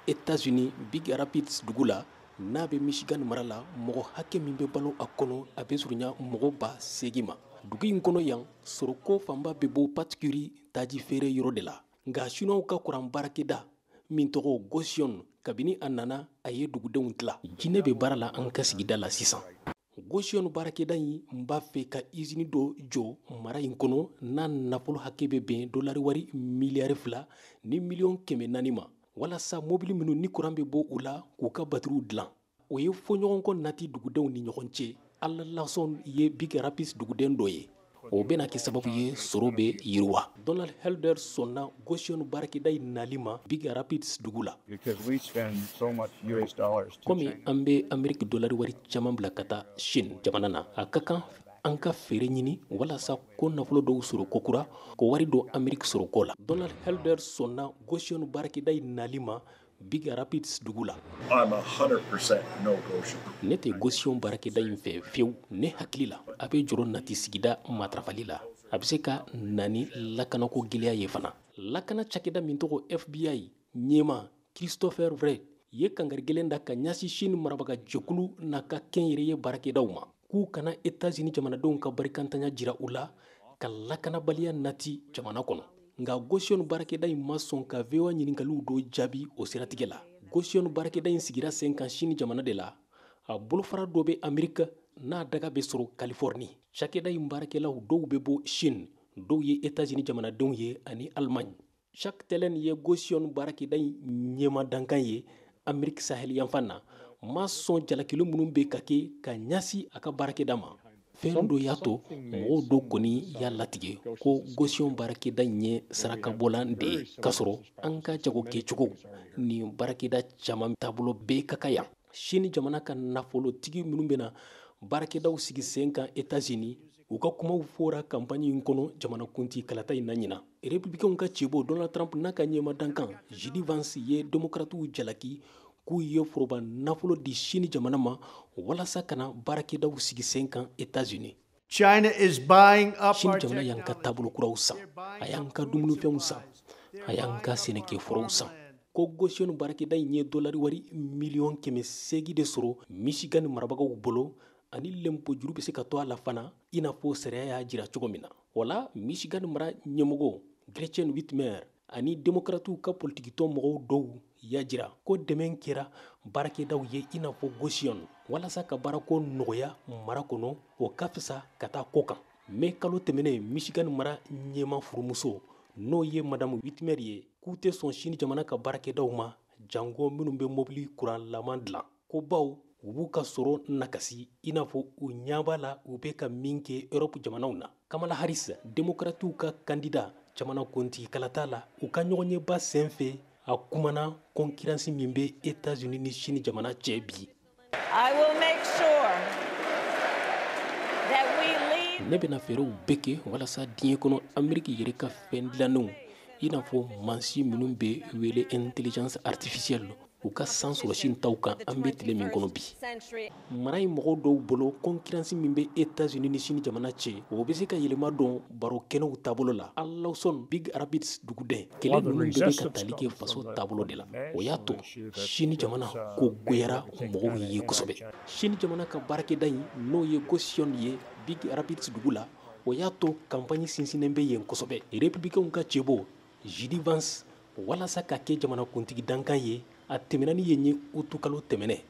États-Unis Big Rapids dugu la n'a bɛ Michigan mara la mɔgɔ hakɛ min bɛ balo a kɔnɔ a bɛ surunya mɔgɔ 8,000 ma. Dugu in kɔnɔ yan soroko fanba bɛ bɔ Patikuri taji feere yɔrɔ de la. Nka Chinois ka kuran baarakɛda min tɔgɔ Gotion kabini a nana a ye dugudenw tila. Jinɛ bɛ baara la an ka sigida la sisan. Gotion baarakɛda in b'a fɛ ka usine dɔ jɔ mara in kɔnɔ n'a nafolo hakɛ bɛ bɛn dolari wari miliyari 2 ni miliyɔn 400 ma. Walasa mobili minnu ni kuran bɛ bɔ u la k'u ka batteriw dilan. O ye fɔɲɔgɔnkɔ nati dugudenw ni ɲɔgɔn cɛ. Ala Lawson ye Big Rapids duguden dɔ ye. O bɛna kɛ sababu ye sɔrɔ bɛ yiriwa. Donald Helder sɔnna Gotion baarakɛda in nali ma Big Rapids dugu la. Komi an bɛ Ameriki dolari wari caman bila ka taa Chine jamana na, a ka kan an ka feere ɲini walasa ko nafolo dɔw sɔrɔ kokura ko wari don Ameriki sɔrɔ ko la. Donald Helder sɔnna Gotion baarakɛda in nali ma Big Rapids dugu la. I'm 100% no Gotion. Ne tɛ Gotion baarakɛda in fɛ fiyewu. Ne hakili la a bɛ jɔrɔ nati sigida matarafali la. A bɛ se ka na ni lakanako gɛlɛya ye fana. Lakana cakɛda min tɔgɔ FBI ɲɛma Christopher Wray ye kangari gɛlɛn da ka ɲɛsin Chine marabaga jɛkulu n'a ka kɛnyɛrɛye baarakɛdaw ma k'u kana États-Unis jamanadenw ka barikantanya jira u la ka lakanabaliya nati jamana kɔnɔ. Nka Gotion baarakɛda in ma sɔn ka VOA ɲininkaliw dɔ jaabi o siratigɛ la. Gotion baarakɛda in sigira sen kan Chine jamana de la. A bolofara dɔ bɛ Amerika n'a daga bɛ sɔrɔ Californie. Cakɛda in baarakɛlaw dɔw bɛ bɔ Chine, dɔw ye États-Unis jamanadenw ye ani Allemagne. Jacques Tellen ye Gotion baarakɛda in ɲɛma dankan ye Ameriki sahel yanfan na. Ma sɔn jalakilo minnu bɛ ka kɛ ka ɲasi a ka baarakɛda ma. Fɛn dɔ y'a to mɔgɔw dɔ kɔni y'a latigɛ ko Gotion baarakɛda in ye sarakabɔlan de ye k'a sɔrɔ an ka jago kɛcogo ni baarakɛda caman taabolo bɛɛ ka kan yan. Chine jamana ka nafolotigi minnu bɛna baarakɛdaw sigi sen kan États-Unis u ka kumaw fɔra campagne in kɔnɔ jamanakunti kalata in na ɲina. Républicains ka cɛbo Donald Trump n'a ka ɲɛma dankan J.D. Vance ye démocrates jalaki k'u ye foroba nafolo di Chine jamana ma walasa kana baarakɛdaw sigi sen kan États-Unis. China is buying up Chine jamana y'an ka taabolo kuraw san, a y'an ka dumunifɛnw san, a y'an ka sɛnɛkɛforow san. Ko Gotion baarakɛda in ye dolari wari miliyɔn 800 de sɔrɔ Michigan marabagaw bolo ani lempo juru bɛ se ka to a la fana i n'a fɔ sariya y'a jira cogo min na. Wala Michigan mara ɲɛmɔgɔ Gretchen Whitmer ani démocrates ka politikitɔn mɔgɔw dɔw y'a jira ko dɛmɛ kɛra baarakɛdaw ye i n'a fɔ Gotion walasa ka baarako nɔgɔya mara kɔnɔ o ka fisa ka taa ko kan. Mais kalo tɛmɛnen Michigan mara ɲɛma furumuso n'o ye Madame Whitmer ye k'u tɛ sɔn Chine jamana ka baarakɛdaw ma jango minnu bɛ mobili kuran laman dilan ko baw u b'u ka sɔrɔ nakasi i n'a fɔ u ɲɛ b'a la u bɛ ka min kɛ Europe jamanaw na. Kamala Harris démocrates ka candidat jamana kuntigi kalata la u ka ɲɔgɔnɲɛba sen fɛ a kumana concurrence min bɛ États-Unis ni Chine jamana cɛ bi. I will make sure that we lead. Ne bɛna fɛɛrɛw bɛɛ kɛ walasa diɲɛ kɔnɔ Ameriki yɛrɛ ka fɛn dilannenw i n'a fɔ mansin minnu bɛ wele intelligence artificielle u ka san sɔrɔ Chine taw kan an bɛ tile min kɔnɔ bi. Mara in mɔgɔw dɔw bolo concurrence min bɛ États-Unis ni Chine jamana cɛ o bɛ se ka yɛlɛma dɔn baro kɛnɛw taabolo la. Al Lawson Big Rapids duguden kɛlɛ ninnu bɛɛ bɛ ka tali kɛ faso taabolo de la. O y'a to Chine jamana ko goyara mɔgɔw ye kosɛbɛ. Chine jamana ka baarakɛda in n'o ye Gotion ye Big Rapids dugu la o y'a to campagne sinsinnen bɛ yen kosɛbɛ. Républicains ka cɛbo J.D. Vance walasa ka kɛ jamanakuntigi dankan ye a tɛmɛna ni yen ye utu kalo tɛmɛnɛ.